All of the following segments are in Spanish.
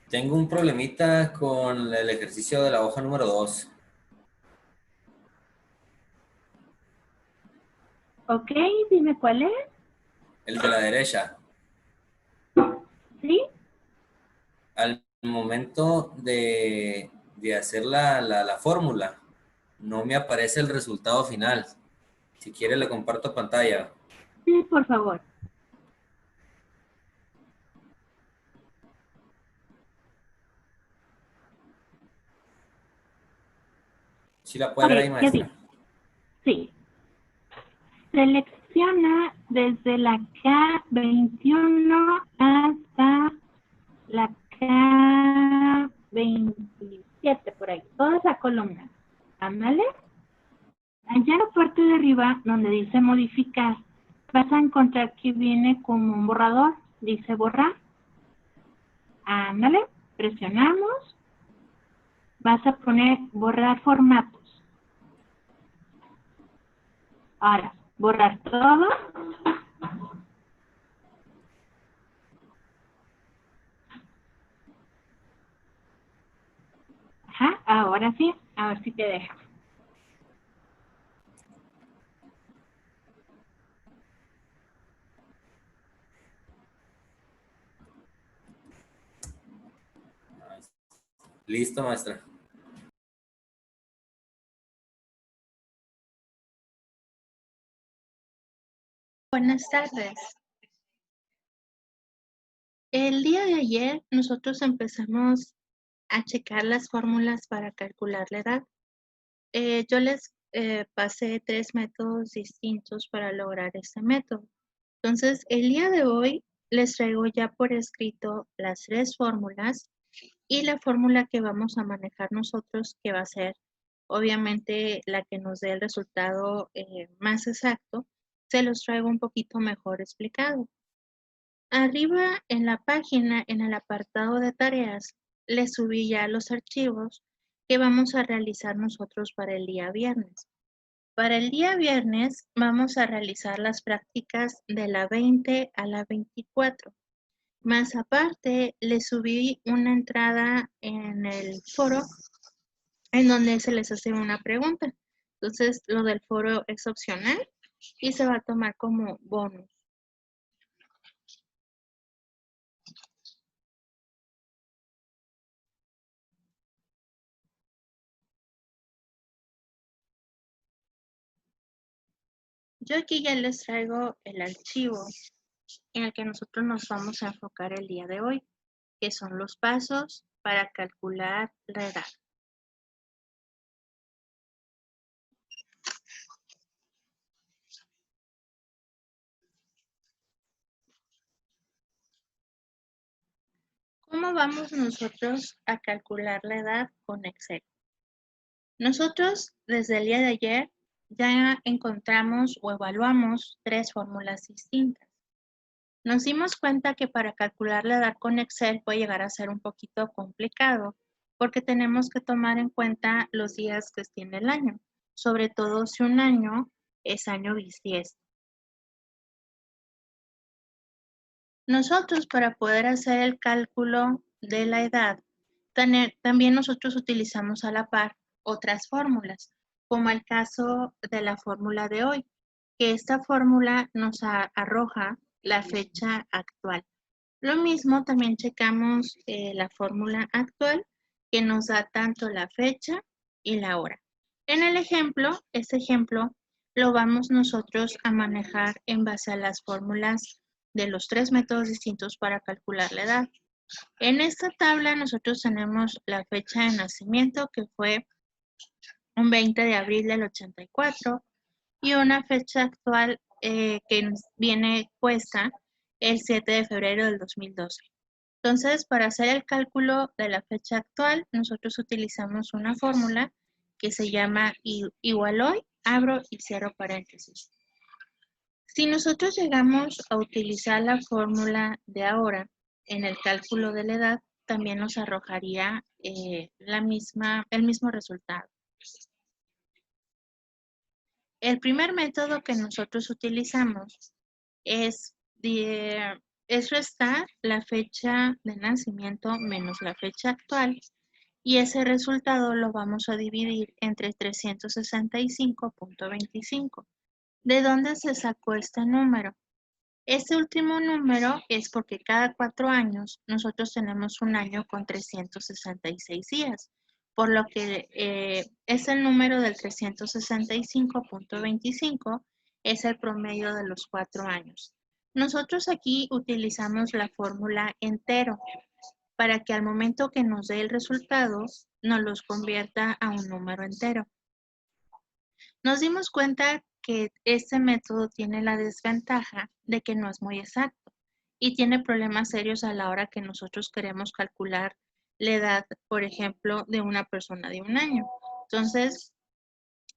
Tengo un problemita con el ejercicio de la hoja número 2. Ok, dime cuál es. El de la derecha. ¿Sí? Al momento de hacer la fórmula, no me aparece el resultado final. Si quiere le comparto pantalla. Sí, por favor. Si la puede Ok, ver ahí, ya vi. maestra. Sí. Selecciona desde la K21 hasta la K27, por ahí. Toda esa columna. Ándale. Allá en la parte de arriba, donde dice modificar, vas a encontrar que viene como un borrador. Dice borrar. Ándale. Presionamos. Vas a poner borrar formatos. Ahora, borrar todo. Ajá, ahora sí, a ver si te deja. Listo, maestra. Buenas tardes. El día de ayer nosotros empezamos a checar las fórmulas para calcular la edad. Yo les pasé 3 métodos distintos para lograr este método. Entonces, el día de hoy les traigo ya por escrito las 3 fórmulas y la fórmula que vamos a manejar nosotros, que va a ser obviamente la que nos dé el resultado más exacto, se los traigo un poquito mejor explicado. Arriba en la página, en el apartado de tareas, les subí ya los archivos que vamos a realizar nosotros para el día viernes. Para el día viernes vamos a realizar las prácticas de la 20 a la 24. Más aparte, les subí una entrada en el foro en donde se les hace una pregunta. Entonces, lo del foro es opcional y se va a tomar como bonus. Yo aquí ya les traigo el archivo en el que nosotros nos vamos a enfocar el día de hoy, que son los pasos para calcular la edad. ¿Cómo vamos nosotros a calcular la edad con Excel? Nosotros desde el día de ayer ya encontramos o evaluamos 3 fórmulas distintas. Nos dimos cuenta que para calcular la edad con Excel puede llegar a ser un poquito complicado porque tenemos que tomar en cuenta los días que tiene el año, sobre todo si un año es año bisiesto. Nosotros para poder hacer el cálculo de la edad, también nosotros utilizamos a la par otras fórmulas, como el caso de la fórmula de hoy, que esta fórmula nos arroja la fecha actual. Lo mismo también checamos la fórmula actual que nos da tanto la fecha y la hora. En el ejemplo, este ejemplo lo vamos nosotros a manejar en base a las fórmulas de los 3 métodos distintos para calcular la edad. En esta tabla nosotros tenemos la fecha de nacimiento que fue un 20 de abril del 84 y una fecha actual que nos viene puesta el 7 de febrero del 2012. Entonces, para hacer el cálculo de la fecha actual, nosotros utilizamos una fórmula que se llama igual hoy, abro y cierro paréntesis. Si nosotros llegamos a utilizar la fórmula de ahora en el cálculo de la edad, también nos arrojaría el mismo resultado. El primer método que nosotros utilizamos es restar la fecha de nacimiento menos la fecha actual y ese resultado lo vamos a dividir entre 365.25. ¿De dónde se sacó este número? Este último número es porque cada 4 años nosotros tenemos un año con 366 días, por lo que es el número del 365.25, es el promedio de los 4 años. Nosotros aquí utilizamos la fórmula entero para que al momento que nos dé el resultado nos los convierta a un número entero. Nos dimos cuenta que este método tiene la desventaja de que no es muy exacto y tiene problemas serios a la hora que nosotros queremos calcular la edad, por ejemplo, de una persona de un año. Entonces,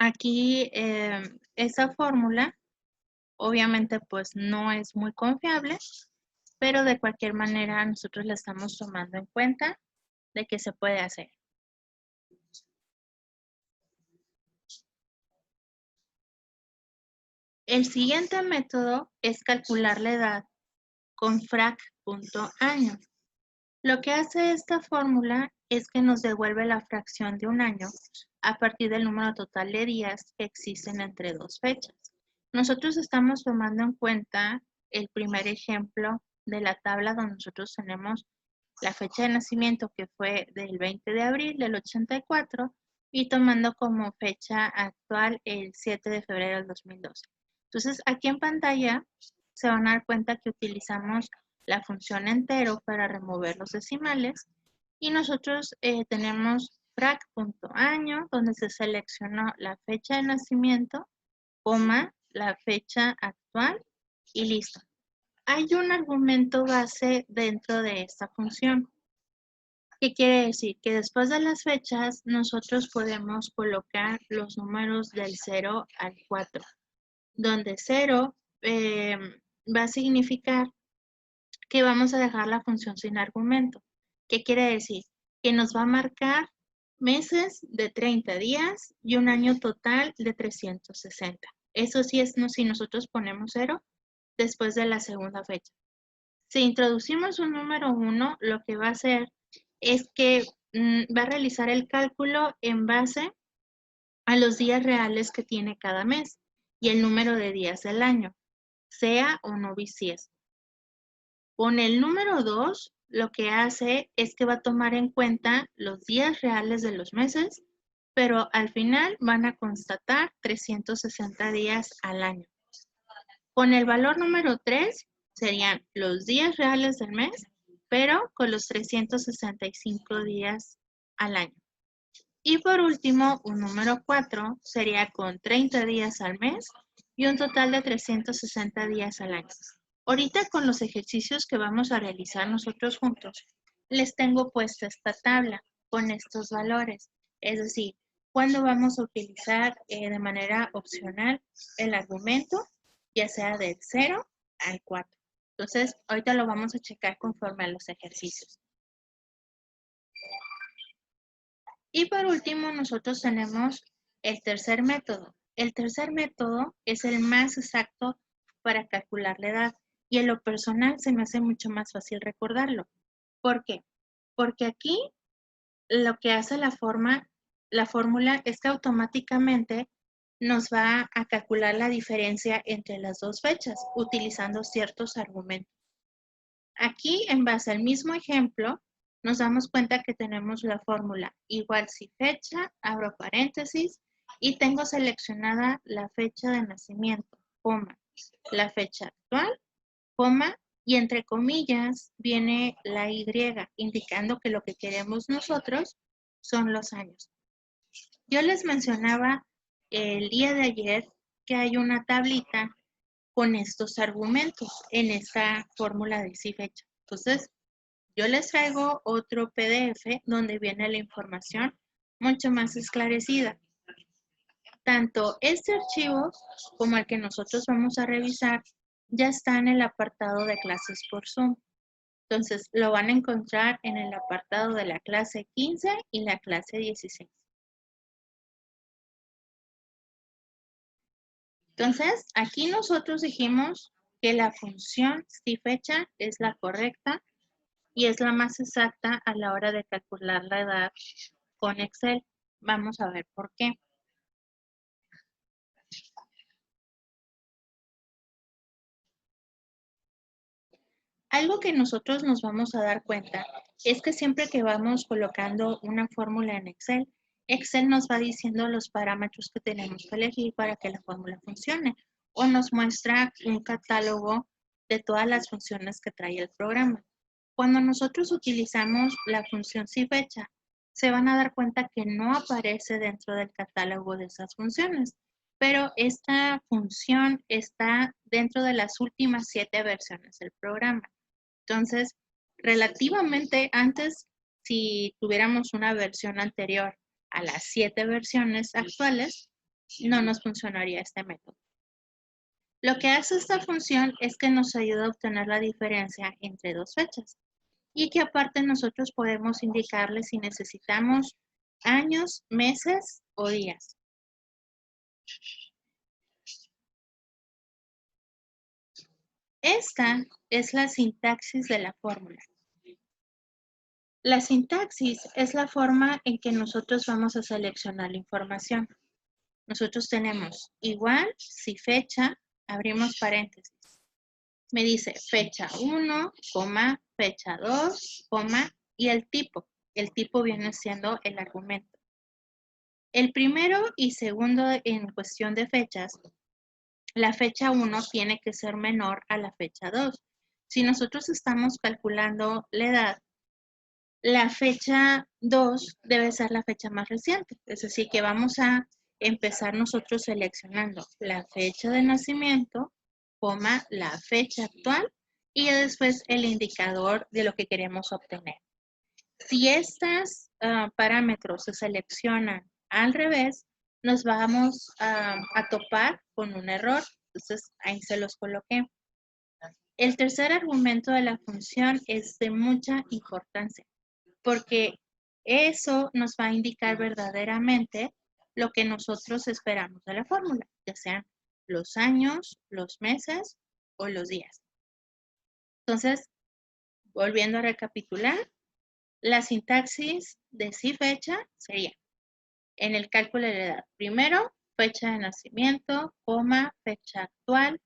aquí esa fórmula obviamente pues no es muy confiable, pero de cualquier manera nosotros la estamos tomando en cuenta de que se puede hacer. El siguiente método es calcular la edad con frac.año. Lo que hace esta fórmula es que nos devuelve la fracción de un año a partir del número total de días que existen entre dos fechas. Nosotros estamos tomando en cuenta el primer ejemplo de la tabla donde nosotros tenemos la fecha de nacimiento que fue del 20 de abril del 84 y tomando como fecha actual el 7 de febrero del 2012. Entonces aquí en pantalla se van a dar cuenta que utilizamos la función entero para remover los decimales y nosotros tenemos frac.año donde se seleccionó la fecha de nacimiento, coma, la fecha actual y listo. Hay un argumento base dentro de esta función. ¿Qué quiere decir? Que después de las fechas nosotros podemos colocar los números del 0 al 4, donde 0 va a significar que vamos a dejar la función sin argumento. ¿Qué quiere decir? Que nos va a marcar meses de 30 días y un año total de 360. Eso sí es si nosotros ponemos 0 después de la segunda fecha. Si introducimos un número 1, lo que va a hacer es que va a realizar el cálculo en base a los días reales que tiene cada mes y el número de días del año, sea o no bisiesto. Con el número 2, lo que hace es que va a tomar en cuenta los días reales de los meses, pero al final van a constatar 360 días al año. Con el valor número 3, serían los días reales del mes, pero con los 365 días al año. Y por último, un número 4 sería con 30 días al mes y un total de 360 días al año. Ahorita con los ejercicios que vamos a realizar nosotros juntos, les tengo puesta esta tabla con estos valores. Es decir, cuándo vamos a utilizar de manera opcional el argumento, ya sea del 0 al 4. Entonces, ahorita lo vamos a checar conforme a los ejercicios. Y por último, nosotros tenemos el tercer método. El tercer método es el más exacto para calcular la edad y en lo personal se me hace mucho más fácil recordarlo. ¿Por qué? Porque aquí lo que hace la fórmula es que automáticamente nos va a calcular la diferencia entre las dos fechas utilizando ciertos argumentos. Aquí, en base al mismo ejemplo, nos damos cuenta que tenemos la fórmula igual si fecha, abro paréntesis, y tengo seleccionada la fecha de nacimiento, coma, la fecha actual, coma, y entre comillas viene la Y, indicando que lo que queremos nosotros son los años. Yo les mencionaba el día de ayer que hay una tablita con estos argumentos en esta fórmula de sí fecha. Entonces, yo les traigo otro PDF donde viene la información mucho más esclarecida. Tanto este archivo como el que nosotros vamos a revisar ya está en el apartado de clases por Zoom. Entonces, lo van a encontrar en el apartado de la clase 15 y la clase 16. Entonces, aquí nosotros dijimos que la función si-fecha es la correcta y es la más exacta a la hora de calcular la edad con Excel. Vamos a ver por qué. Algo que nosotros nos vamos a dar cuenta es que siempre que vamos colocando una fórmula en Excel, Excel nos va diciendo los parámetros que tenemos que elegir para que la fórmula funcione o nos muestra un catálogo de todas las funciones que trae el programa. Cuando nosotros utilizamos la función si-fecha, se van a dar cuenta que no aparece dentro del catálogo de esas funciones, pero esta función está dentro de las últimas 7 versiones del programa. Entonces, relativamente antes, si tuviéramos una versión anterior a las 7 versiones actuales, no nos funcionaría este método. Lo que hace esta función es que nos ayuda a obtener la diferencia entre dos fechas y que aparte nosotros podemos indicarle si necesitamos años, meses o días. Esta es la sintaxis de la fórmula. La sintaxis es la forma en que nosotros vamos a seleccionar la información. Nosotros tenemos igual, si fecha, abrimos paréntesis. Me dice fecha 1, fecha 2, y el tipo. El tipo viene siendo el argumento. El primero y segundo en cuestión de fechas, la fecha 1 tiene que ser menor a la fecha 2. Si nosotros estamos calculando la edad, la fecha 2 debe ser la fecha más reciente. Es decir, que vamos a empezar nosotros seleccionando la fecha de nacimiento, la fecha actual y después el indicador de lo que queremos obtener. Si estos parámetros se seleccionan al revés, nos vamos a topar con un error. Entonces, ahí se los coloqué. El tercer argumento de la función es de mucha importancia, porque eso nos va a indicar verdaderamente lo que nosotros esperamos de la fórmula, ya sean los años, los meses o los días. Entonces, volviendo a recapitular, la sintaxis de si-fecha sería, en el cálculo de la edad, primero, fecha de nacimiento, fecha actual,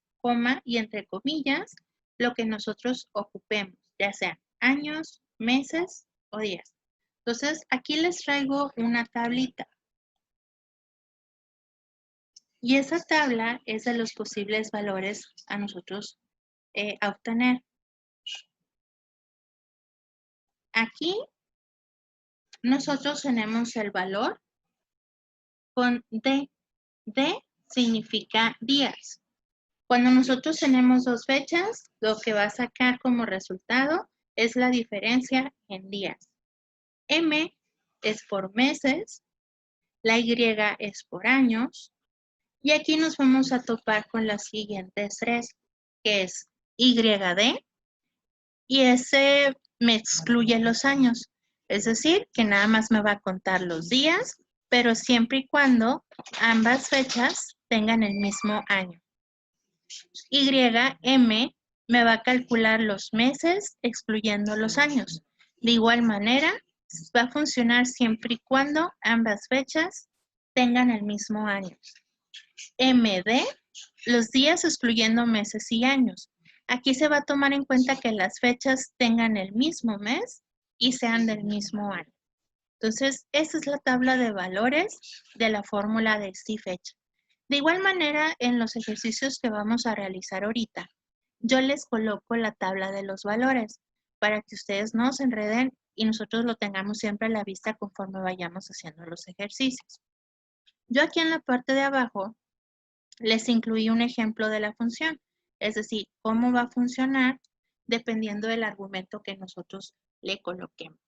y entre comillas, lo que nosotros ocupemos, ya sean años, meses o días. Entonces, aquí les traigo una tablita. Y esa tabla es de los posibles valores a nosotros a obtener. Aquí nosotros tenemos el valor con D. D significa días. Cuando nosotros tenemos dos fechas, lo que va a sacar como resultado es la diferencia en días. M es por meses, la Y es por años, y aquí nos vamos a topar con las siguientes tres, que es YD, y ese me excluye los años. Es decir, que nada más me va a contar los días, pero siempre y cuando ambas fechas tengan el mismo año. YM me va a calcular los meses excluyendo los años. De igual manera, va a funcionar siempre y cuando ambas fechas tengan el mismo año. MD, los días excluyendo meses y años. Aquí se va a tomar en cuenta que las fechas tengan el mismo mes y sean del mismo año. Entonces, esta es la tabla de valores de la fórmula de si-fecha. De igual manera, en los ejercicios que vamos a realizar ahorita, yo les coloco la tabla de los valores para que ustedes no se enreden y nosotros lo tengamos siempre a la vista conforme vayamos haciendo los ejercicios. Yo aquí en la parte de abajo les incluí un ejemplo de la función, es decir, cómo va a funcionar dependiendo del argumento que nosotros le coloquemos.